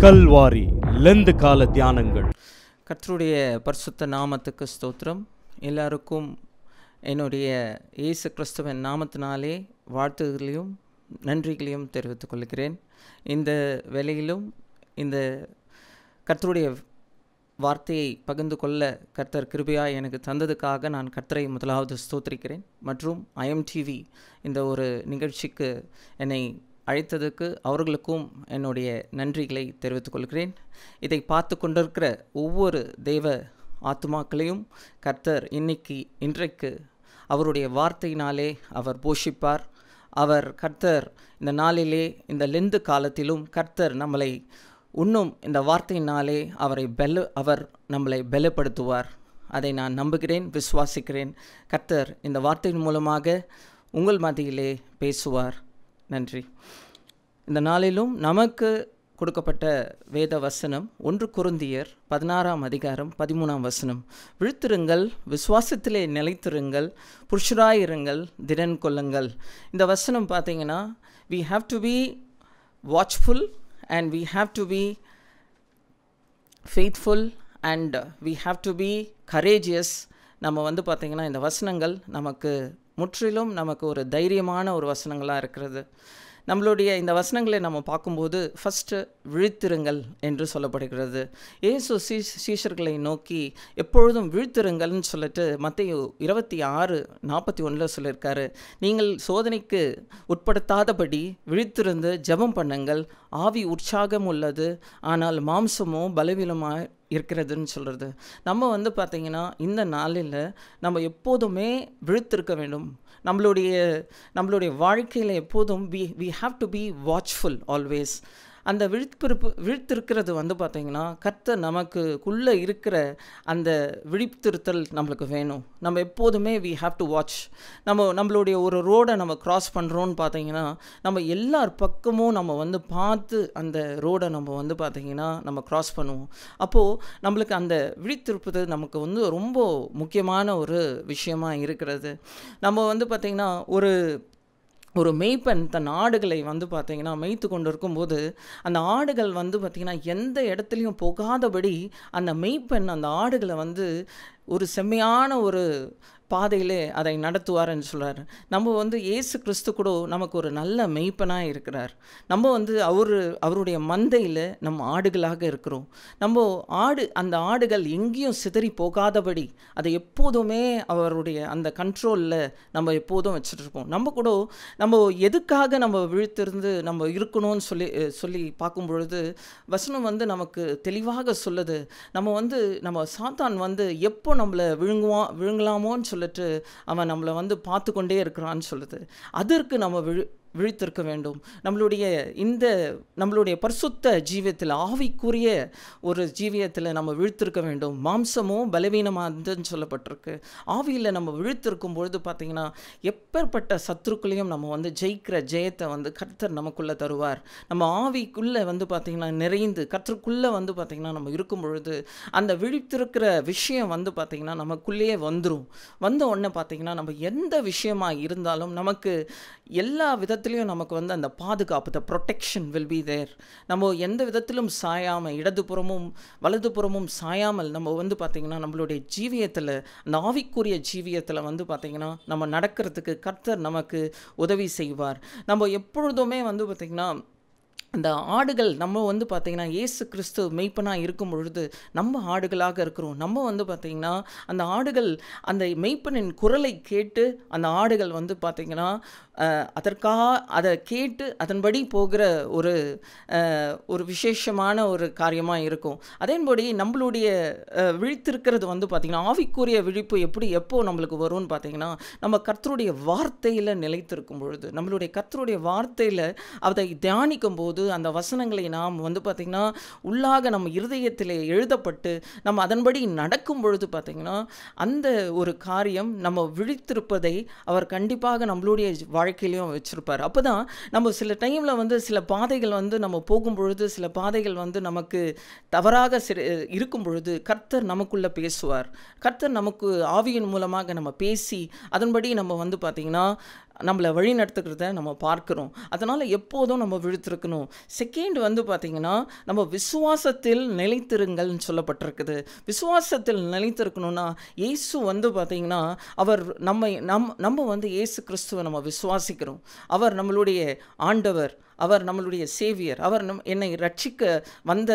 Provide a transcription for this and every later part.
Kalvari Lent கால தியானங்கள். கர்த்தருடைய பரிசுத்த நாமத்துக்கு ஸ்தோத்திரம். எல்லாருக்கும் என்னுடைய இயேசு கிறிஸ்துவின் நாமத்தினாலே வாழ்த்துகளையும் நன்றிகளையும் தெரிவித்துக் கொள்கிறேன். இந்த வேளையிலும் இந்த கர்த்தருடைய வார்த்தையை பகிர்ந்து கொள்ள கர்த்தர் கிருபையாய் எனக்கு தந்ததுக்காக நான் கர்த்தரை முதலாவது ஸ்தோத்திரிக்கிறேன். மற்றும் IMTV இந்த ஒரு நிகழ்ச்சிக்கு என்னை அழைத்ததுக்கு அவர்களுக்கும் என்னுடைய நன்றிகளை தெரிவித்துக் கொள்கிறேன். இதை பார்த்து கொண்டிருக்கிற ஒவ்வொரு தெய்வ ஆத்துமாக்களையும் கர்த்தர் இன்றைக்கு அவருடைய வார்த்தையினாலே அவர் போஷிப்பார். கர்த்தர் இந்த நாளிலே இந்த லெந்து காலத்திலும் கர்த்தர் நம்மளை இன்னும் இந்த வார்த்தையினாலே அவர் நம்மளை பலப்படுத்துவார். அதை நான் நம்புகிறேன், விசுவாசிக்கிறேன். கர்த்தர் இந்த வார்த்தையின் மூலமாக உங்கள் மத்தியிலே பேசுவார். நன்றி. இந்த நாளிலும் நமக்கு கொடுக்கப்பட்ட வேத வசனம் 1 கொரிந்தியர் 16:13. விழித்திருங்கள், விசுவாசத்திலே நிலைத்திருங்கள், புருஷராயிருங்கள், திடன் கொள்ளுங்கள். இந்த வசனம் பார்த்தீங்கன்னா, we have to be watchful and we have to be faithful and we have to be courageous. நம்ம பார்த்திங்கன்னா இந்த வசனங்கள் முற்றிலும் நமக்கு ஒரு தைரியமான ஒரு வசனங்களாக இருக்கிறது. நம்மளுடைய இந்த வசனங்களை நம்ம பார்க்கும்போது ஃபஸ்ட்டு விழித்திருங்கள் என்று சொல்லப்படுகிறது. இயேசு சீஷர்களை நோக்கி எப்பொழுதும் விழித்திருங்கள்னு சொல்லிட்டு மத்தேயு 26:41 சொல்லியிருக்காரு. நீங்கள் சோதனைக்கு உட்படுத்தாதபடி விழித்திருந்து ஜெபம் பண்ணுங்கள். ஆவி உற்சாகம் உள்ளது, ஆனால் மாம்சமோ பலவீனமாக இருக்கிறதுன்னு சொல்கிறது. நம்ம பார்த்திங்கன்னா இந்த நாளில் நம்ம எப்போதுமே விழித்திருக்க வேண்டும். நம்மளுடைய வாழ்க்கையில் எப்போதும் we have to be watchful always. அந்த விழித்திருக்கிறது பார்த்திங்கன்னா கர்த்தர் நமக்குள்ளே இருக்கிற அந்த விழித்திருத்தல் நம்மளுக்கு வேணும். நம்ம எப்போதுமே we have to watch. நம்மளுடைய ஒரு ரோடை நம்ம க்ராஸ் பண்ணுறோன்னு பார்த்திங்கன்னா நம்ம எல்லார் பக்கமும் நம்ம பார்த்து அந்த ரோடை நம்ம பார்த்திங்கன்னா நம்ம க்ராஸ் பண்ணுவோம். அப்போது நம்மளுக்கு அந்த விழித்திருப்பது நமக்கு ரொம்ப முக்கியமான ஒரு விஷயமாக இருக்கிறது. நம்ம பார்த்திங்கன்னா ஒரு மேய்ப்பன் தன் ஆடுகளை பார்த்திங்கன்னா மேய்த்து கொண்டு இருக்கும்போது அந்த ஆடுகள் பார்த்திங்கன்னா எந்த இடத்துலையும் போகாதபடி அந்த மேய்ப்பன் அந்த ஆடுகளை ஒரு செம்மையான ஒரு பாதையிலே அதை நடத்துவார்ன்னு சொல்கிறார். நம்ம இயேசு கிறிஸ்து கூட நமக்கு ஒரு நல்ல மெய்ப்பனாக இருக்கிறார். நம்ம அவருடைய மந்தையில் நம்ம ஆடுகளாக இருக்கிறோம். அந்த ஆடுகள் எங்கேயும் சிதறி போகாதபடி அதை எப்போதுமே அவருடைய அந்த கண்ட்ரோலில் நம்ம எப்போதும் வச்சுட்ருக்கோம். நம்ம எதுக்காக நம்ம விழித்திருந்து நம்ம இருக்கணும்னு சொல்லி பார்க்கும் பொழுது வசனம் நமக்கு தெளிவாக சொல்லுது. நம்ம சாத்தான் எப்போ நம்மளை விழுங்கலாமோன்னு சொல்லிட்டு அவன் நம்மளை பார்த்து கொண்டே இருக்கிறான்னு சொல்லுது. அதற்கு நம்ம விழித்திருக்க வேண்டும். நம்மளுடைய பரிசுத்த ஜீவியத்தில், ஆவிக்குரிய ஒரு ஜீவியத்தில் நம்ம விழித்திருக்க வேண்டும். மாம்சமும் பலவீனமானதுன்னு சொல்லப்பட்டிருக்கு. ஆவியில் நம்ம விழித்திருக்கும் பொழுது பார்த்திங்கன்னா எப்பேற்பட்ட சத்துருக்களையும் நம்ம ஜெயிக்கிற ஜெயத்தை கர்த்தர் நமக்குள்ளே தருவார். நம்ம ஆவிக்குள்ளே பார்த்திங்கன்னா நிறைந்து கர்த்தருக்குள்ளே பார்த்திங்கன்னா நம்ம இருக்கும் பொழுது அந்த விழித்திருக்கிற விஷயம் பார்த்திங்கன்னா நமக்குள்ளேயே வந்த உடனே பார்த்திங்கன்னா நம்ம எந்த விஷயமாக இருந்தாலும் நமக்கு எல்லா விதத்திலையும் நமக்கு அந்த பாதுகாப்பு, the protection will be there. நம்ம எந்த விதத்திலும் சாயாமல், இடதுபுறமும் வலதுபுறமும் சாயாமல் நம்ம பார்த்திங்கன்னா நம்மளுடைய ஜீவியத்தில், அந்த ஆவிக்குரிய ஜீவியத்தில் பார்த்திங்கன்னா நம்ம நடக்கிறதுக்கு கர்த்தர் நமக்கு உதவி செய்வார். நம்ம எப்பொழுதுமே பார்த்திங்கன்னா அந்த ஆடுகள் நம்ம பார்த்திங்கன்னா இயேசு கிறிஸ்து மெய்ப்பனாக இருக்கும் பொழுது நம்ம ஆடுகளாக இருக்கிறோம். நம்ம பார்த்திங்கன்னா அந்த ஆடுகள் அந்த மெய்ப்பனின் குரலை கேட்டு அந்த ஆடுகள் பார்த்திங்கன்னா அதை கேட்டு அதன்படி போகிற ஒரு விசேஷமான ஒரு காரியமாக இருக்கும். அதேபடி நம்மளுடைய விழித்திருக்கிறது பார்த்திங்கன்னா ஆவிக்குரிய விழிப்பு எப்போ நம்மளுக்கு வரும்னு பார்த்திங்கன்னா நம்ம கர்த்தருடைய வார்த்தையில் நிலைத்திருக்கும் பொழுது, நம்மளுடைய கர்த்தருடைய வார்த்தையில் அதை தியானிக்கும் போது அந்த வசனங்களை நாம் பார்த்திங்கன்னா உள்ளாக நம்ம இருதயத்தில் எழுதப்பட்டு நம்ம அதன்படி நடக்கும் பொழுது பார்த்திங்கன்னா அந்த ஒரு காரியம் நம்ம விழித்திருப்பதை அவர் கண்டிப்பாக நம்மளுடைய வாழ்க்கையிலையும் வச்சிருப்பார். அப்போ தான் நம்ம சில டைமில் சில பாதைகள் நம்ம போகும் பொழுது, சில பாதைகள் நமக்கு தவறாக இருக்கும் பொழுது கர்த்தர் நமக்குள்ளே பேசுவார். கர்த்தர் நமக்கு ஆவியின் மூலமாக நம்ம பேசி அதன்படி நம்ம பார்த்திங்கன்னா நம்மளை வழி நடத்துக்கிறத நம்ம பார்க்குறோம். அதனால் எப்போதும் நம்ம விழித்திருக்கணும். செகண்ட் வந்து பார்த்திங்கன்னா, நம்ம விசுவாசத்தில் நிலைத்திருங்கள்னு சொல்லப்பட்டிருக்குது. விசுவாசத்தில் நிலைத்திருக்கணும்னா, இயேசு வந்து பார்த்திங்கன்னா, அவர் நம்ம வந்து இயேசு கிறிஸ்துவை நம்ம விசுவாசிக்கிறோம். அவர் நம்மளுடைய ஆண்டவர், அவர் நம்மளுடைய சேவியர், அவர் என்னை ரட்சிக்க வந்த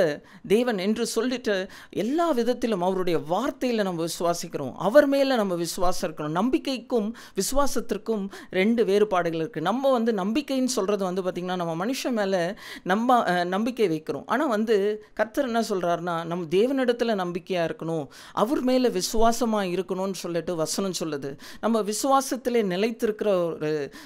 தேவன் என்று சொல்லிட்டு எல்லா விதத்திலும் அவருடைய வார்த்தையில் நம்ம விசுவாசிக்கிறோம். அவர் மேலே நம்ம விசுவாசம் இருக்கணும். நம்பிக்கைக்கும் விசுவாசத்திற்கும் 2 வேறுபாடுகள் இருக்குது. நம்ம வந்து நம்பிக்கைன்னு சொல்கிறது வந்து பார்த்திங்கன்னா, நம்ம மனுஷன் மேலே நம்பிக்கை வைக்கிறோம். ஆனால் வந்து கர்த்தர் என்ன சொல்கிறாருன்னா, நம்ம தேவனிடத்தில் நம்பிக்கையாக இருக்கணும், அவர் மேலே விசுவாசமாக இருக்கணும்னு சொல்லிட்டு வசனம் சொல்லுது. நம்ம விசுவாசத்திலே நிலைத்திருக்கிற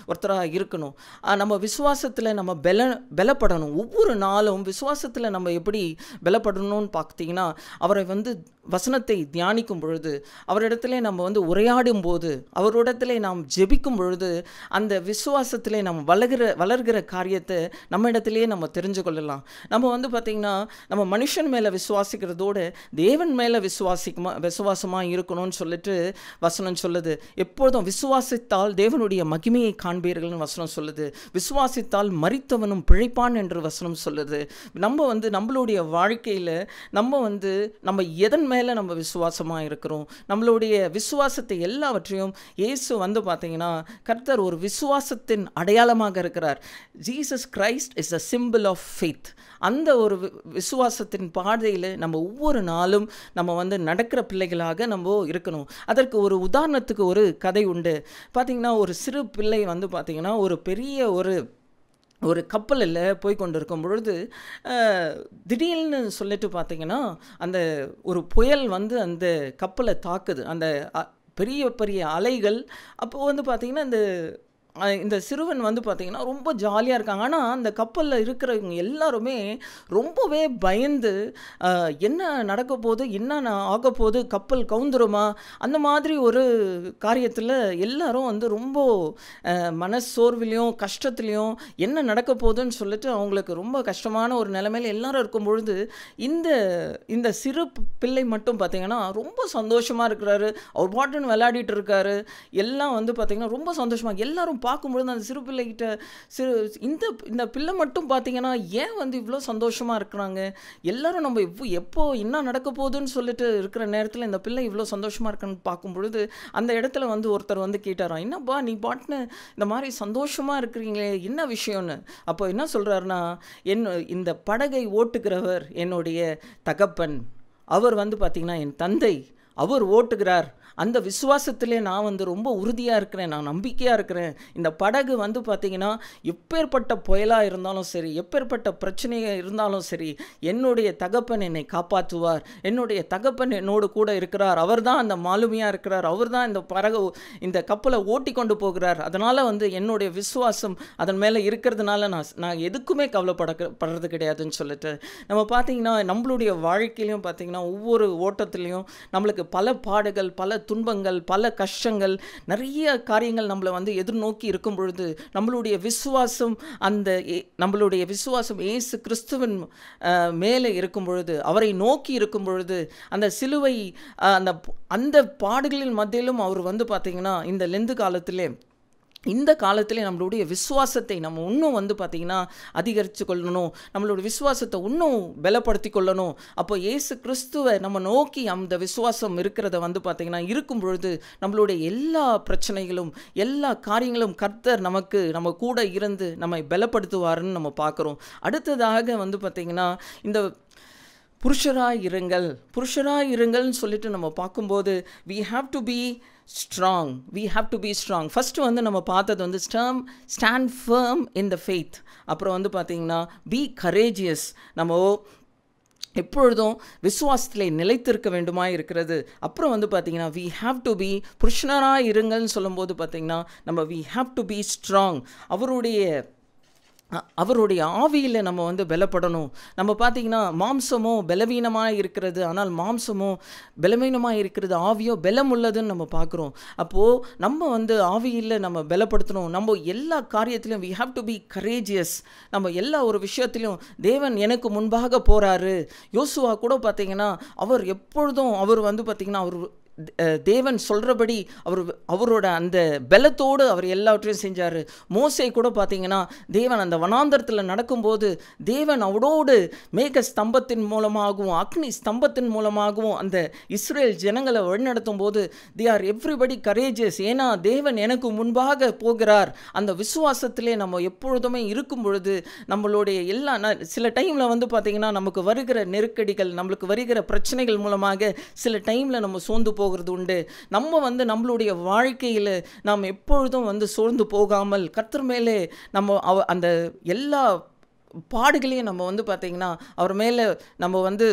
ஒருத்தராக இருக்கணும். நம்ம விசுவாசத்தில் நம்ம பலப்படணும். ஒவ்வொரு நாளும் விசுவாசத்தில் நம்ம எப்படி பலப்படணும்னு பார்த்தீங்கன்னா, அவரை வந்து வசனத்தை தியானிக்கும் பொழுது, அவரிடத்திலே நம்ம வந்து உரையாடும் போது, அவரிடத்திலே நாம் ஜெபிக்கும் பொழுது, அந்த விசுவாசத்திலே நம்ம வளர்கிற காரியத்தை நம்ம இடத்திலே நம்ம தெரிஞ்சு கொள்ளலாம். நம்ம வந்து பார்த்திங்கன்னா, நம்ம மனுஷன் மேலே விசுவாசிக்கிறதோடு தேவன் மேலே விசுவாசமாக இருக்கணும்னு சொல்லிட்டு வசனம் சொல்லுது. எப்பொழுதும் விசுவாசித்தால் தேவனுடைய மகிமையை காண்பீர்கள்னு வசனம் சொல்லுது. விசுவாசித்தால் மரித்தவனும் பிழைப்பான் என்று வசனம் சொல்லுது. நம்ம வந்து நம்மளுடைய வாழ்க்கையில் நம்ம எதன் மேலே நம்ம விசுவாசமாக இருக்கிறோம், நம்மளுடைய விசுவாசத்தை எல்லாவற்றையும் இயேசு வந்து பார்த்தீங்கன்னா, கர்த்தர் ஒரு விசுவாசத்தின் அடையாளமாக இருக்கிறார். Jesus Christ is a symbol of faith. அந்த ஒரு விசுவாசத்தின் பாதையில் நம்ம ஒவ்வொரு நாளும் நம்ம வந்து நடக்கிற பிள்ளைகளாக நம்ம இருக்கணும். அதற்கு ஒரு உதாரணத்துக்கு ஒரு கதை உண்டு. பார்த்திங்கன்னா, ஒரு சிறு பிள்ளை வந்து பார்த்திங்கன்னா, ஒரு பெரிய ஒரு கப்பலில் போய் கொண்டு இருக்கும் பொழுது திடீர்னு சொல்லிட்டு பார்த்திங்கன்னா, அந்த ஒரு புயல் வந்து அந்த கப்பலை தாக்குது. அந்த பெரிய பெரிய அலைகள். அப்போது வந்து பார்த்திங்கன்னா, இந்த சிறுவன் வந்து பார்த்திங்கன்னா ரொம்ப ஜாலியாக இருக்காங்க. ஆனால் அந்த கப்பலில் இருக்கிறவங்க எல்லாருமே ரொம்பவே பயந்து, என்ன நடக்க போகுது, என்ன ஆக போகுது, கப்பல் கவுந்துருமா, அந்த மாதிரி ஒரு காரியத்தில் எல்லாரும் வந்து ரொம்ப மனசோர்விலையும் கஷ்டத்துலேயும் என்ன நடக்க போகுதுன்னு சொல்லிட்டு அவங்களுக்கு ரொம்ப கஷ்டமான ஒரு நிலைமையில் எல்லாரும் இருக்கும் பொழுது, இந்த சிறு பிள்ளை மட்டும் பார்த்திங்கன்னா ரொம்ப சந்தோஷமாக இருக்கிறாரு. அவர் பாட்டுன்னு விளையாடிட்டு இருக்காரு. எல்லாம் வந்து பார்த்திங்கன்னா ரொம்ப சந்தோஷமாக எல்லாரும் பார்க்கும்பொழுது அந்த சிறு பிள்ளைகிட்ட இந்த பிள்ளை மட்டும் பார்த்தீங்கன்னா ஏன் வந்து இவ்வளோ சந்தோஷமாக இருக்கிறாங்க, எல்லாரும் நம்ம எப்போ என்ன நடக்க போகுதுன்னு சொல்லிட்டு இருக்கிற நேரத்தில் இந்த பிள்ளை இவ்வளோ சந்தோஷமாக இருக்குன்னு பார்க்கும் பொழுது, அந்த இடத்துல வந்து ஒருத்தர் வந்து கேட்டாராம், என்னப்பா நீ பாட்டுன்னு இந்த மாதிரி சந்தோஷமாக இருக்கிறீங்களே, என்ன விஷயம்னு. அப்போ என்ன சொல்கிறாருன்னா, இந்த படகை ஓட்டுகிறவர் என்னுடைய தகப்பன், அவர் வந்து பார்த்திங்கன்னா என் தந்தை, அவர் ஓட்டுகிறார். அந்த விசுவாசத்திலே நான் வந்து ரொம்ப உறுதியாக இருக்கிறேன், நான் நம்பிக்கையாக இருக்கிறேன். இந்த படகு வந்து பார்த்திங்கன்னா எப்பேற்பட்ட புயலாக இருந்தாலும் சரி, எப்பேற்பட்ட பிரச்சனையாக இருந்தாலும் சரி, என்னுடைய தகப்பன் என்னை காப்பாற்றுவார், என்னுடைய தகப்பன் என்னோடு கூட இருக்கிறார், அவர் தான் அந்த மாலுமியாக இருக்கிறார், அவர் தான் இந்த கப்பலை ஓட்டி கொண்டு போகிறார். அதனால் வந்து என்னுடைய விசுவாசம் அதன் மேலே இருக்கிறதுனால நான் எதுக்குமே கவலைப்படுறது கிடையாதுன்னு சொல்லிட்டு, நம்ம பார்த்திங்கன்னா நம்மளுடைய வாழ்க்கையிலையும் பார்த்திங்கன்னா ஒவ்வொரு ஓட்டத்துலேயும் நம்மளுக்கு பல பாடுகள், பல துன்பங்கள், பல கஷ்டங்கள், நிறைய காரியங்கள் நம்மளை வந்து எதிர்நோக்கி இருக்கும் பொழுது, நம்மளுடைய விசுவாசம் இயேசு கிறிஸ்துவின் மேலே இருக்கும் பொழுது, அவரை நோக்கி இருக்கும் பொழுது, அந்த சிலுவை அந்த பாடுகளின் மத்தியிலும் அவர் வந்து பார்த்திங்கன்னா இந்த லெந்து இந்த காலத்திலே நம்மளுடைய விசுவாசத்தை நம்ம இன்னும் வந்து பார்த்திங்கன்னா அதிகரித்து கொள்ளணும், நம்மளுடைய விசுவாசத்தை இன்னும் பலப்படுத்தி கொள்ளணும். அப்போ இயேசு கிறிஸ்துவை நம்ம நோக்கி அந்த விசுவாசம் இருக்கிறத வந்து பார்த்திங்கன்னா இருக்கும் பொழுது நம்மளுடைய எல்லா பிரச்சனைகளும் எல்லா காரியங்களும் கர்த்தர் நம்ம கூட இருந்து நம்மை பலப்படுத்துவாருன்னு நம்ம பார்க்குறோம். அடுத்ததாக வந்து பார்த்திங்கன்னா இந்த புருஷராய் இருங்கள்னு சொல்லிட்டு நம்ம பார்க்கும்போது we have to be strong. First வந்து நம்ம பார்த்தது வந்து stand firm in the faith. அப்புறம் வந்து பார்த்திங்கன்னா be courageous. நம்ம எப்பொழுதும் விசுவாசத்திலே நிலைத்திருக்க வேண்டுமா இருக்கிறது. அப்புறம் வந்து பார்த்திங்கன்னா we have to be புருஷராய் இருங்கள்னு சொல்லும்போது பார்த்திங்கன்னா நம்ம we have to be strong. அவருடைய ஆவியில் நம்ம வந்து பலப்படணும். நம்ம பார்த்திங்கன்னா மாம்சமோ பலவீனமாக இருக்கிறது, ஆனால் மாம்சமோ பலவீனமாக இருக்கிறது, ஆவியோ பலம் உள்ளதுன்னு நம்ம பார்க்குறோம். அப்போது நம்ம வந்து ஆவியில் நம்ம பலப்படுத்தணும். நம்ம எல்லா காரியத்திலையும் we have to be courageous. நம்ம எல்லா ஒரு விஷயத்திலையும் தேவன் எனக்கு முன்பாக போகிறாரு. யோசுவா கூட பார்த்திங்கன்னா அவர் எப்பொழுதும் அவர் வந்து பார்த்திங்கன்னா அவர் தேவன் சொல்கிறபடி அவரோட அந்த பலத்தோடு அவர் எல்லாவற்றையும் செஞ்சார். மோசே கூட பார்த்தீங்கன்னா தேவன் அந்த வனாந்தரத்தில் நடக்கும்போது தேவன் அவரோடு மேக ஸ்தம்பத்தின் மூலமாகவும் அக்னி ஸ்தம்பத்தின் மூலமாகவும் அந்த இஸ்ரேல் ஜனங்களை வழிநடத்தும் போது தே ஆர் எவ்ரிபடி கரேஜஸ். ஏன்னா தேவன் எனக்கு முன்பாக போகிறார். அந்த விசுவாசத்திலே நம்ம எப்பொழுதுமே இருக்கும் பொழுது நம்மளுடைய சில டைமில் வந்து பார்த்திங்கன்னா நமக்கு வருகிற நெருக்கடிகள், நம்மளுக்கு வருகிற பிரச்சனைகள் மூலமாக சில டைமில் நம்ம சோர்ந்து போகிறது உண்டு. நம்ம வந்து நம்மளுடைய வாழ்க்கையில் நாம் எப்பொழுதும் வந்து சோர்ந்து போகாமல் கர்த்தர் மேலே நம்ம அந்த எல்லா பாடுகளையும் நம்ம வந்து பார்த்திங்கன்னா அவர் மேலே நம்ம வந்து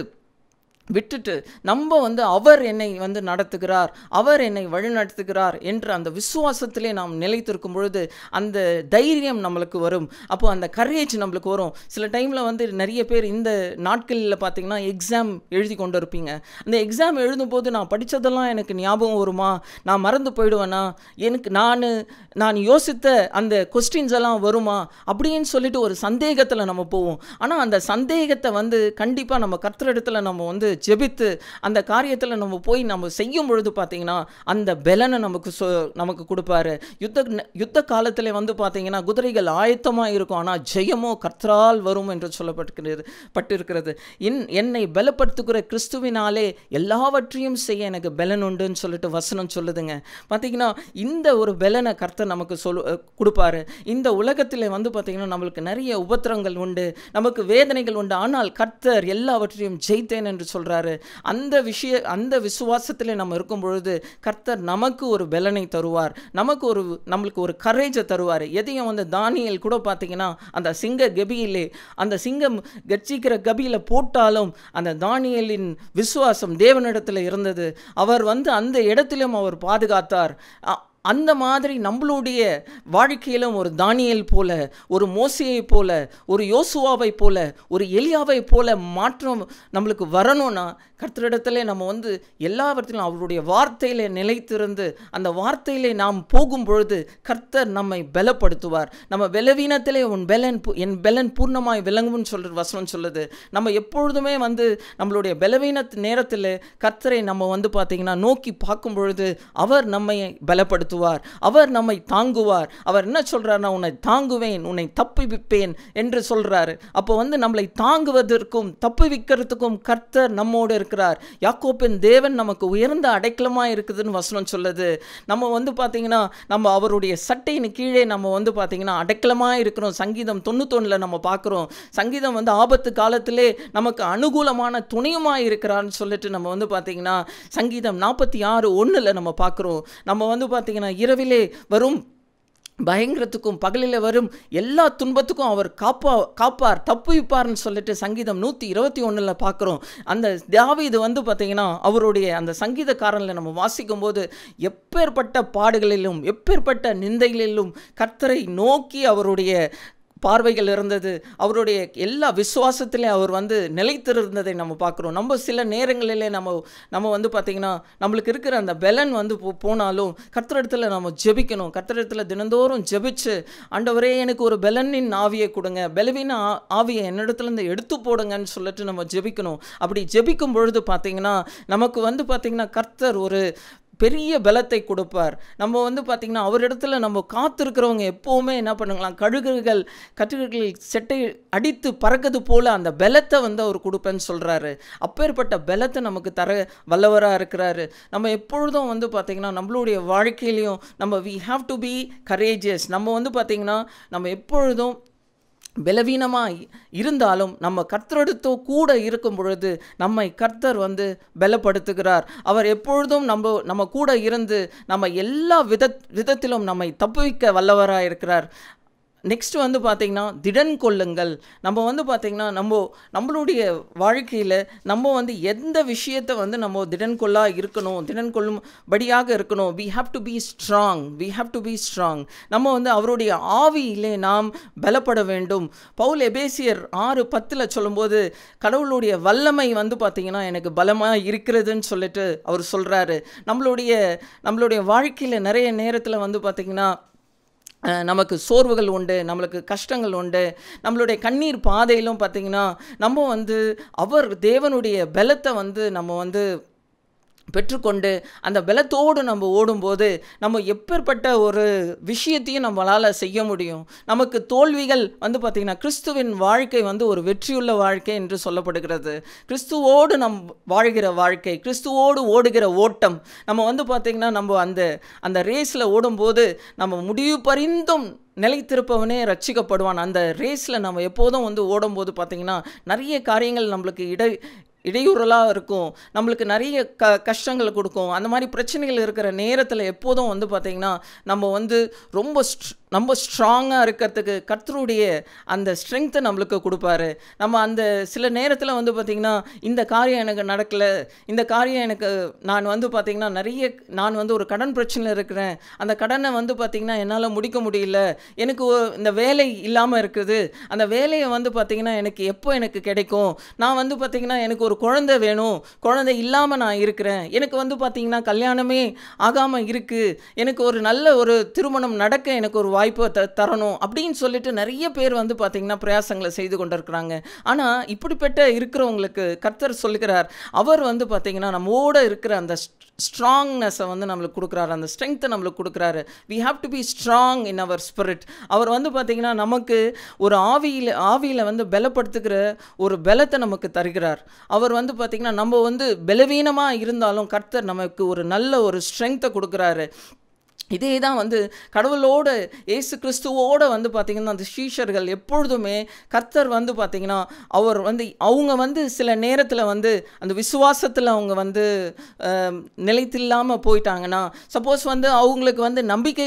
விட்டுட்டு நம்ம வந்து அவர் என்னை வந்து நடத்துகிறார், அவர் என்னை வழிநடத்துகிறார் என்ற அந்த விசுவாசத்திலே நாம் நிலைத்திருக்கும் பொழுது அந்த தைரியம் நம்மளுக்கு வரும். அப்போ அந்த கரேஜ் நம்மளுக்கு வரும். சில டைமில் வந்து நிறைய பேர் இந்த நாட்களில் பார்த்திங்கன்னா எக்ஸாம் எழுதி கொண்டு இருப்பீங்க. அந்த எக்ஸாம் எழுதும்போது நான் படித்ததெல்லாம் எனக்கு ஞாபகம் வருமா, நான் மறந்து போயிடுவேனா, எனக்கு நான் யோசித்த அந்த கொஸ்டின்ஸ் எல்லாம் வருமா அப்படின்னு சொல்லிட்டு ஒரு சந்தேகத்தில் நம்ம போவோம். ஆனால் அந்த சந்தேகத்தை வந்து கண்டிப்பாக நம்ம கர்த்தரிடத்தில் நம்ம வந்து ஜெபித்து அந்த காரியத்தில் நம்ம போய் நம்ம செய்யும் பொழுது பார்த்தீங்கன்னா அந்த பலனை நமக்கு கொடுப்பாரு. யுத்த காலத்தில் வந்து பார்த்தீங்கன்னா குதிரைகள் ஆயத்தமாக இருக்கும், ஆனால் ஜெயமோ கர்த்தரால் வரும் என்று சொல்லப்பட்டிருக்கிறது. என்னை பலப்படுத்துகிற கிறிஸ்துவினாலே எல்லாவற்றையும் செய்ய எனக்கு பலன் உண்டுன்னு சொல்லிட்டு வசனம் சொல்லுதுங்க. பார்த்தீங்கன்னா இந்த ஒரு பலனை கர்த்தர் நமக்கு கொடுப்பாரு. இந்த உலகத்தில் வந்து பார்த்தீங்கன்னா நம்மளுக்கு நிறைய உபத்திரங்கள் உண்டு, நமக்கு வேதனைகள் உண்டு, ஆனால் கர்த்தர் எல்லாவற்றையும் ஜெயித்தேன் என்று சொல்றாரு. அந்த விசுவாசத்திலே நம்ம இருக்கும் பொழுது கர்த்தர் நமக்கு ஒரு பலனை தருவார், நம்மளுக்கு ஒரு கரேஜை தருவார். எதையும் வந்து தானியேல் கூட பார்த்தீங்கன்னா அந்த சிங்கம் கர்ஜிக்கிற கபியில போட்டாலும் அந்த தானியேலின் விசுவாசம் தேவனிடத்தில் இருந்தது. அவர் வந்து அந்த இடத்திலும் அவர் பாதுகாத்தார். அந்த மாதிரி நம்மளுடைய வாழ்க்கையிலும் ஒரு தானியேல் போல, ஒரு மோசேயை போல, ஒரு யோசுவாவை போல, ஒரு எலியாவை போல மாற்றம் நம்மளுக்கு வரணும்னா கர்த்தரிடத்திலே நம்ம வந்து எல்லாவற்றிலும் அவருடைய வார்த்தையிலே நிலைத்திருந்து அந்த வார்த்தையிலே நாம் போகும் பொழுது கர்த்தர் நம்மை பலப்படுத்துவார். நம்ம பலவீனத்திலே என் பலன் பூர்ணமாய் விளங்கும்னு சொல்கிற வசனம் சொல்லுது. நம்ம எப்பொழுதுமே வந்து நம்மளுடைய பலவீன நேரத்தில் கர்த்தரை நம்ம வந்து பார்த்திங்கன்னா நோக்கி பார்க்கும் பொழுது அவர் நம்மை பலப்படுத்துவார், அவர் நம்மை தாங்குவார். அவர் என்ன சொல்கிறார்னா உன்னை தாங்குவேன், உன்னை தப்புவிப்பேன் என்று சொல்கிறாரு. அப்போ வந்து நம்மளை தாங்குவதற்கும் தப்புவிக்கிறதுக்கும் கர்த்தர் நம்மோடு இருக்கிறார். யாக்கோபின் தேவன் நமக்கு உயர்ந்த அடைக்கலமாக இருக்குதுன்னு வசனம் சொல்லுது. நம்ம வந்து பார்த்தீங்கன்னா நம்ம அவருடைய சட்டையின் கீழே நம்ம வந்து பார்த்தீங்கன்னா அடைக்கலமாக இருக்கிறோம். சங்கீதம் 91 நம்ம பார்க்குறோம். சங்கீதம் வந்து ஆபத்து காலத்திலே நமக்கு அனுகூலமான துணையுமாக இருக்கிறான்னு சொல்லிட்டு நம்ம வந்து பார்த்தீங்கன்னா சங்கீதம் 46:1 நம்ம பார்க்குறோம். நம்ம வந்து பார்த்தீங்கன்னா இரவிலே வரும் பயங்கரத்துக்கும் பகலில் வரும் எல்லா துன்பத்துக்கும் அவர் காப்பார் தப்புவிப்பார்னு சொல்லிட்டு சங்கீதம் 121 பார்க்குறோம். அந்த தாவீது வந்து பார்த்திங்கன்னா அவருடைய அந்த சங்கீதக்காரனில் நம்ம வாசிக்கும் போது எப்பேற்பட்ட பாடுகளிலும் எப்பேற்பட்ட நிந்தைகளிலும் கர்த்தரை நோக்கி அவருடைய பார்வைகள் இருந்தது. அவருடைய எல்லா விசுவாசத்திலே அவர் வந்து நிலைத்திருந்ததை நம்ம பார்க்குறோம். நம்ம சில நேரங்களிலே நம்ம வந்து பார்த்திங்கன்னா நம்மளுக்கு இருக்கிற அந்த பலன் வந்து போனாலும் கர்த்தரிடத்தில் நம்ம ஜெபிக்கணும். கர்த்தரிடத்தில் தினந்தோறும் ஜெபிச்சு ஆண்டவரே எனக்கு ஒரு பலனின் ஆவியை கொடுங்க, பலவீன ஆவியை என்னிடத்துலேருந்து எடுத்து போடுங்கன்னு சொல்லிட்டு நம்ம ஜெபிக்கணும். அப்படி ஜெபிக்கும் பொழுது பார்த்திங்கன்னா நமக்கு வந்து பார்த்திங்கன்னா கர்த்தர் ஒரு பெரிய பலத்தை கொடுப்பார். நம்ம வந்து பார்த்திங்கன்னா அவரிடத்துல நம்ம காத்திருக்கிறவங்க எப்போவுமே என்ன பண்ணுங்களாம், கட்டுகள் செட்டை அடித்து பறக்கிறது போல் அந்த பலத்தை வந்து அவர் கொடுப்பேன்னு சொல்கிறாரு. அப்பேற்பட்ட பலத்தை நமக்கு தர வல்லவராக இருக்கிறாரு. நம்ம எப்பொழுதும் வந்து பார்த்திங்கன்னா நம்மளுடைய வாழ்க்கையிலையும் நம்ம we have to be courageous. நம்ம வந்து பார்த்திங்கன்னா நம்ம எப்பொழுதும் பலவீனமாக இருந்தாலும் நம்ம கர்த்தரிடத்தோ கூட இருக்கும் பொழுது நம்மை கர்த்தர் வந்து பலப்படுத்துகிறார். அவர் எப்பொழுதும் நம்ம கூட இருந்து நம்ம எல்லா விதத்திலும் நம்மை தப்புவிக்க வல்லவராக இருக்கிறார். நெக்ஸ்ட் வந்து பார்த்திங்கன்னா திடன் கொள்ளுங்கள். நம்ம வந்து பார்த்திங்கன்னா நம்மளுடைய வாழ்க்கையில் நம்ம வந்து எந்த விஷயத்தை வந்து நம்ம திடன் கொள்ளும்படியாக இருக்கணும். we have to be strong. நம்ம வந்து அவருடைய ஆவியிலே நாம் பலப்பட வேண்டும். பவுல் எபேசியர் 6:10 சொல்லும்போது கடவுளுடைய வல்லமை வந்து பார்த்திங்கன்னா எனக்கு பலமாக இருக்கிறதுன்னு சொல்லிட்டு அவர் சொல்கிறாரு. நம்மளுடைய வாழ்க்கையில் நிறைய நேரத்தில் வந்து பார்த்திங்கன்னா நமக்கு சோர்வுகள் உண்டு, நம்மளுக்கு கஷ்டங்கள் உண்டு. நம்மளுடைய கண்ணீர் பாதையிலும் பார்த்திங்கன்னா நம்ம வந்து தேவனுடைய பலத்தை வந்து நம்ம வந்து பெற்றுக்கொண்டு அந்த பலத்தோடு நம்ம ஓடும்போது நம்ம எப்பேற்பட்ட ஒரு விஷயத்தையும் நம்மளால் செய்ய முடியும். நமக்கு தோல்விகள் வந்து பார்த்திங்கன்னா கிறிஸ்துவின் வாழ்க்கை வந்து ஒரு வெற்றியுள்ள வாழ்க்கை என்று சொல்லப்படுகிறது. கிறிஸ்துவோடு வாழ்கிற வாழ்க்கை, கிறிஸ்துவோடு ஓடுகிற ஓட்டம். நம்ம வந்து பார்த்திங்கன்னா நம்ம அந்த ரேஸில் ஓடும்போது நம்ம முடிவு பரிந்தும் நிலைத்திருப்பவனே ரட்சிக்கப்படுவான். அந்த ரேஸில் நம்ம எப்போதும் வந்து ஓடும்போது பார்த்திங்கன்னா நிறைய காரியங்கள் நம்மளுக்கு இடையூறலாக இருக்கும், நம்மளுக்கு நிறைய கஷ்டங்களை கொடுக்கும். அந்த மாதிரி பிரச்சனைகள் இருக்கிற நேரத்தில் எப்போதும் வந்து பார்த்திங்கன்னா நம்ம வந்து ரொம்ப ஸ்ட்ராங்காக இருக்கிறதுக்கு கர்த்தருடைய அந்த ஸ்ட்ரென்த்தை நம்மளுக்கு கொடுப்பாரு. நம்ம அந்த சில நேரத்தில் வந்து பார்த்திங்கன்னா இந்த காரியம் எனக்கு நடக்கலை, இந்த காரியம் நான் வந்து பார்த்திங்கன்னா நான் வந்து ஒரு கடன் பிரச்சனையில் இருக்கிறேன், அந்த கடனை வந்து பார்த்திங்கன்னா என்னால் முடிக்க முடியல, எனக்கு இந்த வேலை இல்லாமல் இருக்குது, அந்த வேலையை வந்து பார்த்திங்கன்னா எப்போ எனக்கு கிடைக்கும், நான் வந்து பார்த்திங்கன்னா எனக்கு ஒரு குழந்தை வேணும், குழந்தை இல்லாமல் நான் இருக்கிறேன், எனக்கு வந்து பார்த்திங்கன்னா கல்யாணமே ஆகாமல் இருக்குது, எனக்கு ஒரு நல்ல ஒரு திருமணம் நடக்க எனக்கு ஒரு வாய்ப்பு தரணும் அப்படின்னு சொல்லிட்டு நிறைய பேர் வந்து பார்த்திங்கன்னா பிரயாசங்களை செய்து கொண்டிருக்கிறாங்க. ஆனால் இப்படிப்பட்ட இருக்கிறவங்களுக்கு கர்த்தர் சொல்லுகிறார், அவர் வந்து பார்த்திங்கன்னா நம்மோட இருக்கிற அந்த ஸ்ட்ராங்னஸை வந்து நம்மளுக்கு கொடுக்குறாரு, அந்த ஸ்ட்ரென்த்தை நம்மளுக்கு கொடுக்குறாரு. We have to be strong in our spirit. அவர் வந்து பார்த்திங்கன்னா நமக்கு ஒரு ஆவியில் வந்து பலப்படுத்துகிற ஒரு பலத்தை நமக்கு தருகிறார். அவர் வந்து பார்த்திங்கன்னா நம்ம வந்து பலவீனமாக இருந்தாலும் கர்த்தர் நமக்கு ஒரு நல்ல ஒரு ஸ்ட்ரென்த்தை கொடுக்குறாரு. இதே தான் வந்து கடவுளோட இயேசு கிறிஸ்துவோட வந்து பார்த்திங்கன்னா அந்த சீஷர்கள் எப்பொழுதுமே கர்த்தர் வந்து பார்த்திங்கன்னா அவங்க வந்து சில நேரத்தில் வந்து அந்த விசுவாசத்தில் அவங்க வந்து நிலைத்தில்லாமல் போயிட்டாங்கன்னா, சப்போஸ் வந்து அவங்களுக்கு வந்து நம்பிக்கை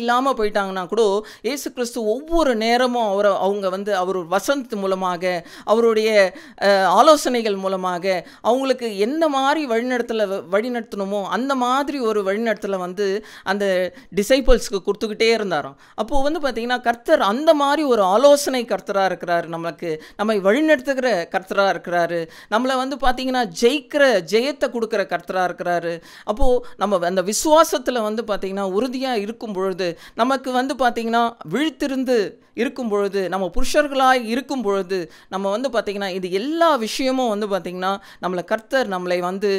இல்லாமல் போயிட்டாங்கன்னா கூட இயேசு கிறிஸ்து ஒவ்வொரு நேரமும் அவங்க வந்து அவர் வசனத்து மூலமாக அவருடைய ஆலோசனைகள் மூலமாக அவங்களுக்கு என்ன மாதிரி வழிநடத்தணுமோ அந்த மாதிரி ஒரு வழிநடத்தலை வந்து அந்த டிசைபிள்ஸ்க்கு கொடுத்துக்கிட்டே இருந்தாராம். அப்போது வந்து பார்த்திங்கன்னா கர்த்தர் அந்த மாதிரி ஒரு ஆலோசனை கர்த்தராக இருக்கிறாரு, நம்மை வழிநடத்துகிற கர்த்தராக இருக்கிறாரு, நம்மளை வந்து பார்த்திங்கன்னா ஜெயத்தை கொடுக்குற கர்த்தராக இருக்கிறாரு. அப்போது நம்ம அந்த விசுவாசத்தில் வந்து பார்த்திங்கன்னா உறுதியாக இருக்கும் பொழுது, நமக்கு வந்து பார்த்திங்கன்னா விழித்திருந்து இருக்கும் பொழுது, நம்ம புருஷர்களாய் இருக்கும் பொழுது, நம்ம வந்து பார்த்திங்கன்னா இது எல்லா விஷயமும் வந்து பார்த்திங்கன்னா நம்மளை வந்து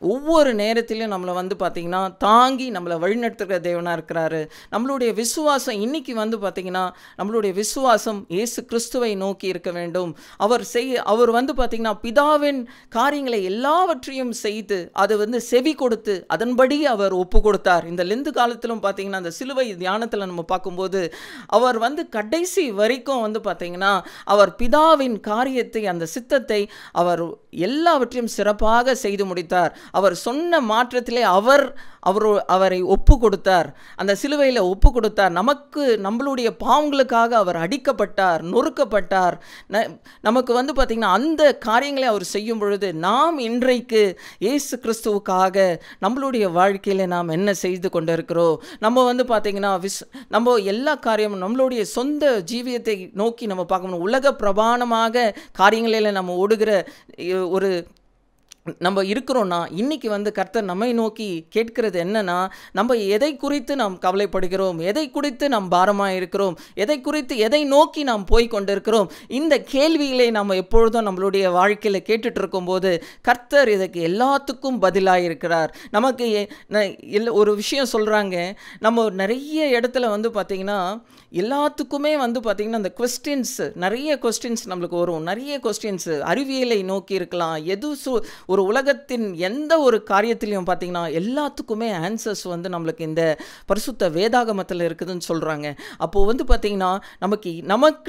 ஒவ்வொரு நேரத்திலையும் நம்மளை வந்து பார்த்திங்கன்னா தாங்கி நம்மளை வழிநடத்துகிற தேவனாக இருக்கிறாரு. நம்மளுடைய விசுவாசம் இன்றைக்கி வந்து பார்த்திங்கன்னா நம்மளுடைய விசுவாசம் இயேசு கிறிஸ்துவை நோக்கி இருக்க வேண்டும். அவர் வந்து பார்த்திங்கன்னா பிதாவின் காரியங்களை எல்லாவற்றையும் செய்து அது வந்து செவி கொடுத்து அதன்படி அவர் ஒப்பு கொடுத்தார். இந்த லெந்து காலத்திலும் பார்த்திங்கன்னா அந்த சிலுவை தியானத்தில் நம்ம பார்க்கும்போது அவர் வந்து கடைசி வரைக்கும் வந்து பார்த்திங்கன்னா அவர் பிதாவின் காரியத்தை அந்த சித்தத்தை அவர் எல்லாவற்றையும் சிறப்பாக செய்து முடித்தார். அவர் சொன்ன மாற்றத்திலே அவரை ஒப்பு கொடுத்தார், அந்த சிலுவையில் ஒப்பு கொடுத்தார். நம்மளுடைய பாவங்களுக்காக அவர் அடிக்கப்பட்டார், நொறுக்கப்பட்டார். நமக்கு வந்து பார்த்திங்கன்னா அந்த காரியங்களை அவர் செய்யும் பொழுது நாம் இன்றைக்கு இயேசு கிறிஸ்துவுக்காக நம்மளுடைய வாழ்க்கையில் நாம் என்ன செய்து கொண்டு இருக்கிறோம், நம்ம வந்து பார்த்திங்கன்னா நம்ம எல்லா காரியமும் நம்மளுடைய சொந்த ஜீவியத்தை நோக்கி நம்ம பார்க்கணும். உலக பிரமாணமாக காரியங்களில் நம்ம ஓடுகிற ஒரு நம்ம இருக்கிறோன்னா இன்றைக்கி வந்து கர்த்தர் நம்மை நோக்கி கேட்கிறது என்னன்னா, நம்ம எதை குறித்து நாம் கவலைப்படுகிறோம், எதை குறித்து நாம் பாரமாக இருக்கிறோம், எதை நோக்கி நாம் போய் கொண்டிருக்கிறோம், இந்த கேள்விகளை நாம் எப்பொழுதும் நம்மளுடைய வாழ்க்கையில் கேட்டுட்டு இருக்கும்போது கர்த்தர் இதுக்கு எல்லாத்துக்கும் பதிலாக இருக்கிறார். நமக்கு ஒரு விஷயம் சொல்கிறாங்க, நம்ம நிறைய இடத்துல வந்து பார்த்திங்கன்னா எல்லாத்துக்குமே வந்து பார்த்திங்கன்னா அந்த நிறைய கொஸ்டின்ஸ் நம்மளுக்கு வரும். நிறைய கொஸ்டின்ஸ் அறிவியலை நோக்கி இருக்கலாம், ஒரு உலகத்தின் எந்த ஒரு காரியத்திலையும் பார்த்திங்கன்னா எல்லாத்துக்குமே ஆன்சர்ஸ் வந்து நம்மளுக்கு இந்த பரிசுத்த வேதாகமத்தில் இருக்குதுன்னு சொல்கிறாங்க. அப்போது வந்து பார்த்திங்கன்னா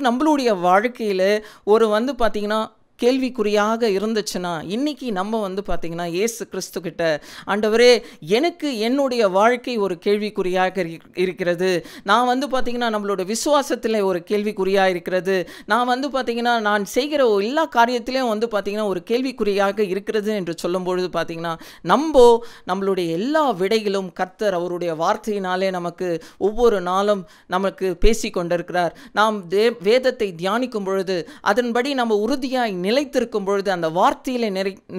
நம்மளுடைய வாழ்க்கையில் ஒரு வந்து பார்த்திங்கன்னா கேள்விக்குறியாக இருந்துச்சுன்னா இன்றைக்கி நம்ம வந்து பார்த்திங்கன்னா இயேசு கிறிஸ்து கிட்ட, ஆண்டவரே எனக்கு என்னுடைய வாழ்க்கை ஒரு கேள்விக்குறியாக இருக்கிறது, நான் வந்து பார்த்திங்கன்னா நம்மளோட விசுவாசத்தில் ஒரு கேள்விக்குறியாக இருக்கிறது, நான் வந்து பார்த்திங்கன்னா நான் செய்கிற எல்லா காரியத்திலையும் வந்து பார்த்திங்கன்னா ஒரு கேள்விக்குறியாக இருக்கிறது என்று சொல்லும்பொழுது பார்த்திங்கன்னா நம்மளுடைய எல்லா விடைகளும் கர்த்தர் அவருடைய வார்த்தையினாலே நமக்கு ஒவ்வொரு நாளும் நமக்கு பேசி கொண்டிருக்கிறார். நாம் வேதத்தை தியானிக்கும் பொழுது அதன்படி நம்ம உறுதியாய் நிலைத்திருக்கும் பொழுது, அந்த வார்த்தையிலே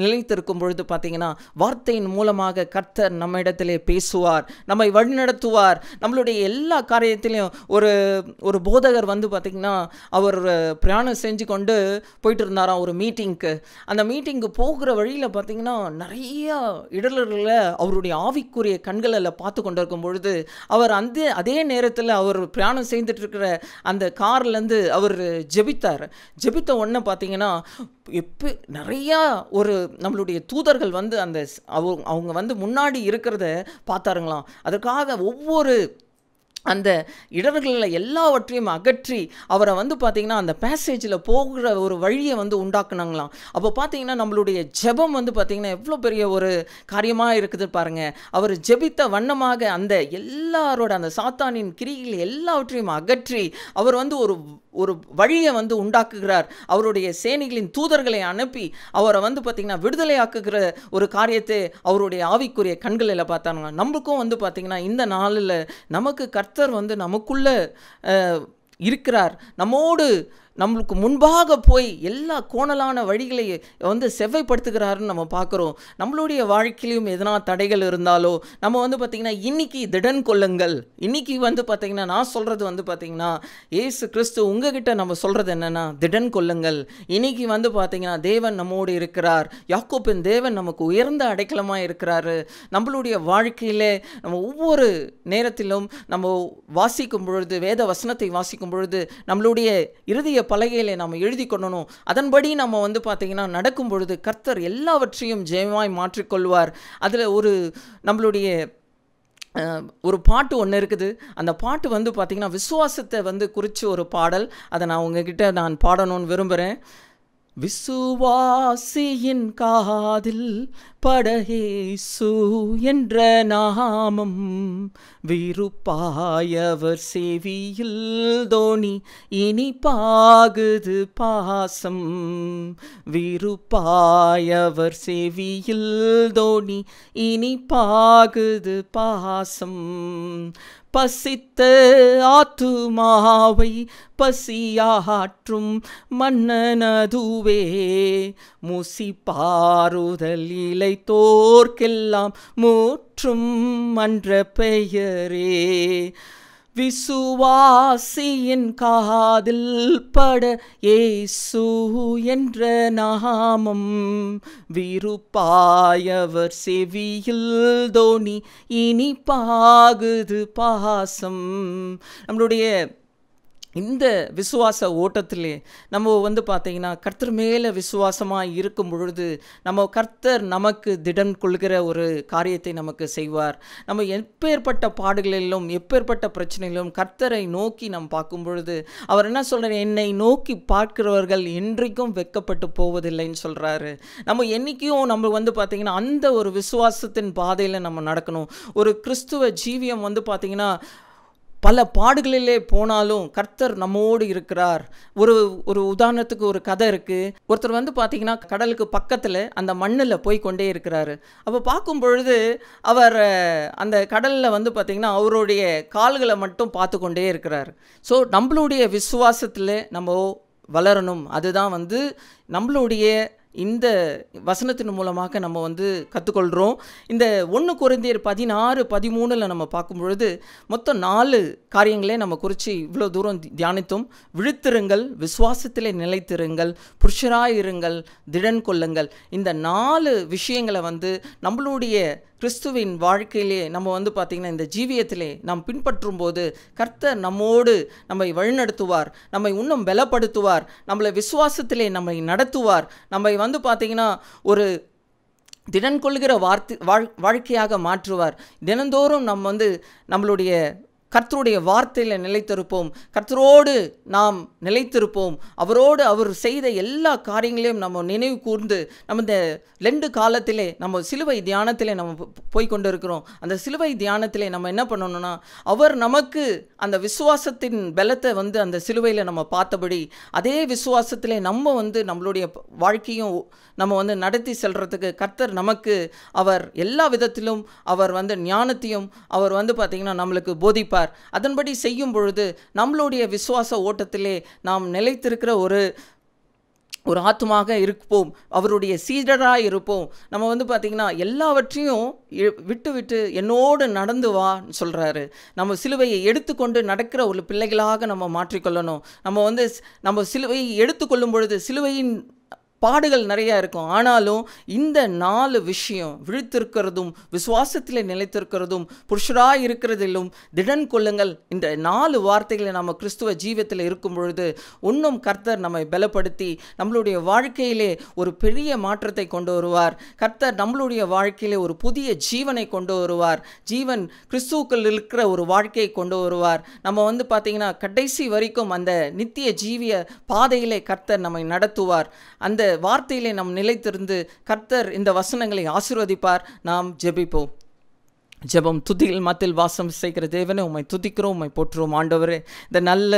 நிலைத்திருக்கும் பொழுது பார்த்தீங்கன்னா, வார்த்தையின் மூலமாக கர்த்தர் நம்ம இடத்திலே பேசுவார், நம்மை வழிநடத்துவார். நம்மளுடைய எல்லா காரியத்திலையும் ஒரு போதகர் வந்து பார்த்திங்கன்னா, அவர் பிரயாணம் செஞ்சு கொண்டு போயிட்டு இருந்தாராம் ஒரு மீட்டிங்க்கு. அந்த மீட்டிங்கு போகிற வழியில் பார்த்திங்கன்னா நிறையா இடர்களை அவருடைய ஆவிக்குரிய கண்களில் பார்த்து கொண்டு இருக்கும் பொழுது, அவர் அதே நேரத்தில் அவர் பிரயாணம் செய்துட்டு இருக்கிற அந்த கார்லேருந்து அவர் ஜெபித்த உடனே பார்த்தீங்கன்னா, நிறையா நம்மளுடைய தூதர்கள் வந்து அவங்க வந்து முன்னாடி இருக்கிறத பார்த்தாருங்களாம். அதற்காக ஒவ்வொரு அந்த இடர்களில் எல்லாவற்றையும் அகற்றி அவரை வந்து பார்த்திங்கன்னா அந்த பேசேஜில் போகிற ஒரு வழியை வந்து உண்டாக்குனாங்களாம். அப்போ பார்த்திங்கன்னா நம்மளுடைய ஜெபம் வந்து பார்த்திங்கன்னா எவ்வளோ பெரிய ஒரு காரியமாக இருக்குது பாருங்கள். அவர் ஜெபித்த வண்ணமாக அந்த எல்லாரோட அந்த சாத்தானின் கிரிகள் எல்லாவற்றையும் அகற்றி அவர் வந்து ஒரு வழியை வந்து உண்டாக்குகிறார். அவருடைய சேனைகளின் தூதர்களை அனுப்பி அவரை வந்து பார்த்திங்கன்னா விடுதலையாக்குகிற ஒரு காரியத்தை அவருடைய ஆவிக்குரிய கண்களில் பார்த்தாங்க. நம்மளுக்கும் வந்து பார்த்திங்கன்னா இந்த நாளில் நமக்கு கர்த்தர் வந்து நமக்குள்ள இருக்கிறார். நம்மளுக்கு முன்பாக போய் எல்லா கோணலான வழிகளை வந்து செவ்வைப்படுத்துகிறாருன்னு நம்ம பார்க்குறோம். நம்மளுடைய வாழ்க்கையிலும் எதனா தடைகள் இருந்தாலோ நம்ம வந்து பார்த்திங்கன்னா இன்றைக்கி திடன் கொள்ளுங்கள். இன்றைக்கி வந்து பார்த்திங்கன்னா நான் சொல்கிறது வந்து பார்த்திங்கன்னா இயேசு கிறிஸ்து உங்ககிட்ட நம்ம சொல்கிறது என்னென்னா திடன் கொள்ளுங்கள். இன்றைக்கி வந்து பார்த்திங்கன்னா தேவன் நம்மோடு இருக்கிறார். யாக்கோபின் தேவன் நமக்கு உயர்ந்த அடைக்கலமாக இருக்கிறாரு. நம்மளுடைய வாழ்க்கையில் நம்ம ஒவ்வொரு நேரத்திலும் நம்ம வாசிக்கும் பொழுது, வேத வசனத்தை வாசிக்கும் பொழுது நம்மளுடைய இருதய பலகையிலே நாம் எழுதி கொள்ளணும். அதன்படி நம்ம வந்து பார்த்திங்கன்னா நடக்கும் பொழுது கர்த்தர் எல்லாவற்றையும் ஜெயமாய் மாற்றிக்கொள்வார். அதில் நம்மளுடைய ஒரு பாட்டு ஒன்று இருக்குது. அந்த பாட்டு வந்து பார்த்திங்கன்னா விசுவாசத்தை வந்து குறித்து ஒரு பாடல். அதை நான் உங்ககிட்ட நான் பாடணும்னு விரும்புகிறேன். விசுவாசியின் காதில் பட இயேசு என்ற நாமம், விருப்பாயவர் செவியில் தோனி இனிப்பாகுது பாசம். விருப்பாயவர் செவியில் தோனி இனிப்பாகுது பாசம். பசித்த ஆத்துமாவை பசியாற்றும் மன்னனதுவே, முசிப்பாறுதல் இலை தோர்க்கெல்லாம் மூற்றும் மன்ற பெயரே. விசுவாசியின் காதில் பட இயேசு என்ற நாமம், விருப்பாயவர் செவியில் தோனி இனிப்பாகுது பாசம். நம்மளுடைய இந்த விசுவாச ஓட்டத்திலே நம்ம வந்து பார்த்திங்கன்னா கர்த்தர் மேலே விசுவாசமாக இருக்கும் பொழுது கர்த்தர் நமக்கு திடன் கொள்கிற ஒரு காரியத்தை நமக்கு செய்வார். நம்ம எப்பேற்பட்ட பாடுகளிலும் எப்பேற்பட்ட பிரச்சனையிலும் கர்த்தரை நோக்கி நம்ம பார்க்கும் பொழுது அவர் என்ன சொல்கிறார்? என்னை நோக்கி பார்க்கிறவர்கள் என்றைக்கும் வெட்கப்பட்டு போவதில்லைன்னு சொல்கிறாரு. நம்ம என்றைக்கும் நம்ம வந்து பார்த்திங்கன்னா அந்த ஒரு விசுவாசத்தின் பாதையில் நம்ம நடக்கணும். ஒரு கிறிஸ்துவ ஜீவியம் வந்து பார்த்திங்கன்னா பல பாடுகளிலே போனாலும் கர்த்தர் நம்மோடு இருக்கிறார். ஒரு உதாரணத்துக்கு ஒரு கதை இருக்குது. ஒருத்தர் வந்து பார்த்திங்கன்னா கடலுக்கு பக்கத்தில் அந்த மண்ணில் போய் கொண்டே இருக்கிறாரு. அப்போ பார்க்கும் பொழுது அவர் அந்த கடலில் வந்து பார்த்திங்கன்னா அவருடைய கால்களை மட்டும் பார்த்து கொண்டே இருக்கிறார். ஸோ நம்மளுடைய விசுவாசத்தில் நம்ம வளரணும். அதுதான் வந்து நம்மளுடைய இந்த வசனத்தின் மூலமாக நம்ம வந்து கற்றுக்கொள்கிறோம். இந்த 1 கொரிந்தியர் 16-13 நம்ம பார்க்கும் பொழுது மொத்தம் 4 காரியங்களே நம்ம குறித்து இவ்வளோ தூரம் தியானித்தோம். விழித்திருங்கள், விசுவாசத்திலே நிலைத்திருங்கள், புருஷராயிருங்கள், திடன் கொள்ளுங்கள். இந்த 4 விஷயங்களை வந்து நம்மளுடைய கிறிஸ்துவின் வாழ்க்கையிலே நம்ம வந்து பார்த்திங்கன்னா இந்த ஜீவியத்திலே நாம் பின்பற்றும் போது கர்த்தர் நம்மோடு நம்மை வழிநடத்துவார், நம்மை இன்னும் பலப்படுத்துவார், நம்மளை விசுவாசத்திலே நம்மை நடத்துவார், நம்மை வந்து பார்த்திங்கன்னா ஒரு திடன் கொள்கிற வாழ்க்கையாக மாற்றுவார். தினந்தோறும் நம்ம வந்து நம்மளுடைய கர்த்தருடைய வார்த்தையில் நிலைத்திருப்போம், கர்த்தரோடு நாம் நிலைத்திருப்போம். அவரோடு அவர் செய்த எல்லா காரியங்களையும் நம்ம நினைவு கூர்ந்து நம்ம இந்த 2 காலத்திலே நம்ம சிலுவை தியானத்திலே நம்ம போய்கொண்டு இருக்கிறோம். அந்த சிலுவை தியானத்திலே நம்ம என்ன பண்ணணும்னா அவர் நமக்கு அந்த விசுவாசத்தின் பலத்தை வந்து அந்த சிலுவையில் நம்ம பார்த்தபடி அதே விசுவாசத்திலே நம்ம வந்து நம்மளுடைய வாழ்க்கையும் நம்ம வந்து நடத்தி செல்றதுக்கு கர்த்தர் நமக்கு அவர் எல்லா விதத்திலும் அவர் வந்து ஞானத்தையும் அவர் வந்து பார்த்திங்கன்னா நம்மளுக்கு போதிப்பார். அதன்படி செய்யும் பொழுது நம்மளுடைய விசுவாச ஓட்டத்திலே நாம் நிலைத்திருக்கிற ஒரு ஆத்துமாக இருப்போம், அவருடைய சீடராக இருப்போம். நம்ம வந்து பார்த்திங்கன்னா எல்லாவற்றையும் விட்டு என்னோடு நடந்து வான்னு சொல்கிறாரு. நம்ம சிலுவையை எடுத்துக்கொண்டு நடக்கிற ஒரு பிள்ளைகளாக நம்ம மாற்றிக்கொள்ளணும். நம்ம சிலுவையை எடுத்துக்கொள்ளும் பொழுது சிலுவையின் பாடுகள் நிறையா இருக்கும். ஆனாலும் இந்த 4 விஷயம், விழித்திருக்கிறதும் விசுவாசத்தில் நிலைத்திருக்கிறதும் புருஷராக இருக்கிறதிலும் திடன் கொள்ளுங்கள், இந்த 4 வார்த்தைகளை நம்ம கிறிஸ்துவ ஜீவத்தில் இருக்கும் பொழுது இன்னும் கர்த்தர் நம்மை பலப்படுத்தி நம்மளுடைய வாழ்க்கையிலே ஒரு பெரிய மாற்றத்தை கொண்டு வருவார். கர்த்தர் நம்மளுடைய வாழ்க்கையிலே ஒரு புதிய ஜீவனை கொண்டு வருவார். ஜீவன் கிறிஸ்துவுக்குள் இருக்கிற ஒரு வாழ்க்கையை கொண்டு வருவார். நம்ம வந்து பார்த்திங்கன்னா கடைசி வரைக்கும் அந்த நித்திய ஜீவிய பாதையிலே கர்த்தர் நம்மை நடத்துவார். அந்த வார்த்தையிலே நாம் நிலைத்திருந்து கர்த்தர் இந்த வசனங்களை ஆசீர்வதிப்பார். நாம் ஜெபிப்போம். ஜெபம். துதியில் மத்தியில் வாசம் செய்கிற தேவனே, உம்மை துதிக்கிறோம், உம்மை போற்றுவோம். ஆண்டவரே, இந்த நல்ல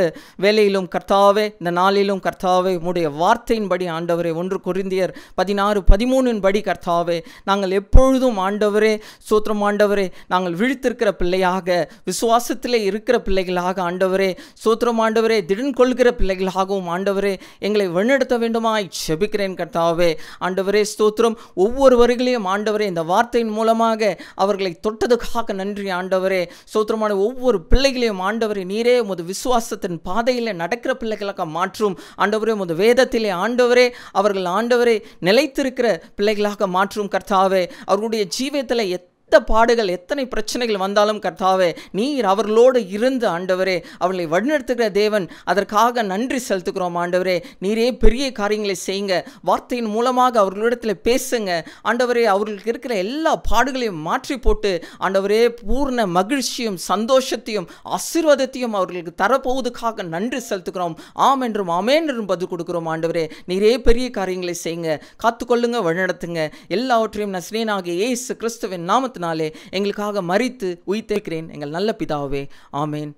வேலையிலும் கர்த்தாவே, இந்த நாளிலும் கர்த்தாவே, உம்முடைய வார்த்தையின்படி ஆண்டவரே, 1 கொரிந்தியர் 16:13 படி கர்த்தாவே, நாங்கள் எப்பொழுதும் ஆண்டவரே ஸ்தோத்திரம் ஆண்டவரே, நாங்கள் விழித்திருக்கிற பிள்ளையாக, விசுவாசத்திலே இருக்கிற பிள்ளைகளாக ஆண்டவரே ஸ்தோத்திரம் ஆண்டவரே, திடன் கொள்கிற பிள்ளைகளாகவும் ஆண்டவரே எங்களை வழிநடத்த வேண்டுமாய் ஜெபிக்கிறேன் கர்த்தாவே. ஆண்டவரே ஸ்தோத்திரம். ஒவ்வொருவர்களையும் ஆண்டவரே இந்த வார்த்தையின் மூலமாக அவர்களை தொட்டதுக்காக நன்றி ஆண்டவரே. ஸ்தோத்திரமான ஒவ்வொரு பிள்ளைகளையும் ஆண்டவரே நீரே உமது விசுவாசத்தின் பாதையில் நடக்கிற பிள்ளைகளாக மாற்றும் ஆண்டவரே. உமது வேதத்திலே ஆண்டவரே அவர்கள் ஆண்டவரே நிலைத்திருக்கிற பிள்ளைகளாக மாற்றும் கர்த்தாவே. அவர்களுடைய ஜீவியத்தில் பாடுகள் எத்தனை பிரச்சனைகள் வந்தாலும் கர்த்தாவே நீர் அவர்களோடு இருந்து ஆண்டவரே அவர்களை வழிநடத்துகிற தேவன். அதற்காக நன்றி செலுத்துகிறோம் ஆண்டவரே. நீரே பெரிய காரியங்களை செய்யுங்க. வார்த்தையின் மூலமாக அவர்களிடத்தில் பேசுங்க ஆண்டவரே. அவர்களுக்கு இருக்கிற எல்லா பாடுகளையும் மாற்றி போட்டு ஆண்டவரே பூர்ண மகிழ்ச்சியும் சந்தோஷத்தையும் ஆசீர்வாதத்தையும் அவர்களுக்கு தரப்போவதுக்காக நன்றி செலுத்துகிறோம். ஆம் என்றும் ஆமேன் என்றும் பதில் கொடுக்கிறோம் ஆண்டவரே. நீரே பெரிய காரியங்களை செய்யுங்க. காத்துக்கொள்ளுங்க, வழிநடத்துங்க. எல்லாவற்றையும் நசரேயனாகிய இயேசு கிறிஸ்துவின் நாமத்தில் எங்களுக்காக மரித்து உயிர்த்தெழுக்கிறேன் எங்கள் நல்ல பிதாவே. ஆமேன்.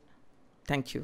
தேங்க்யூ.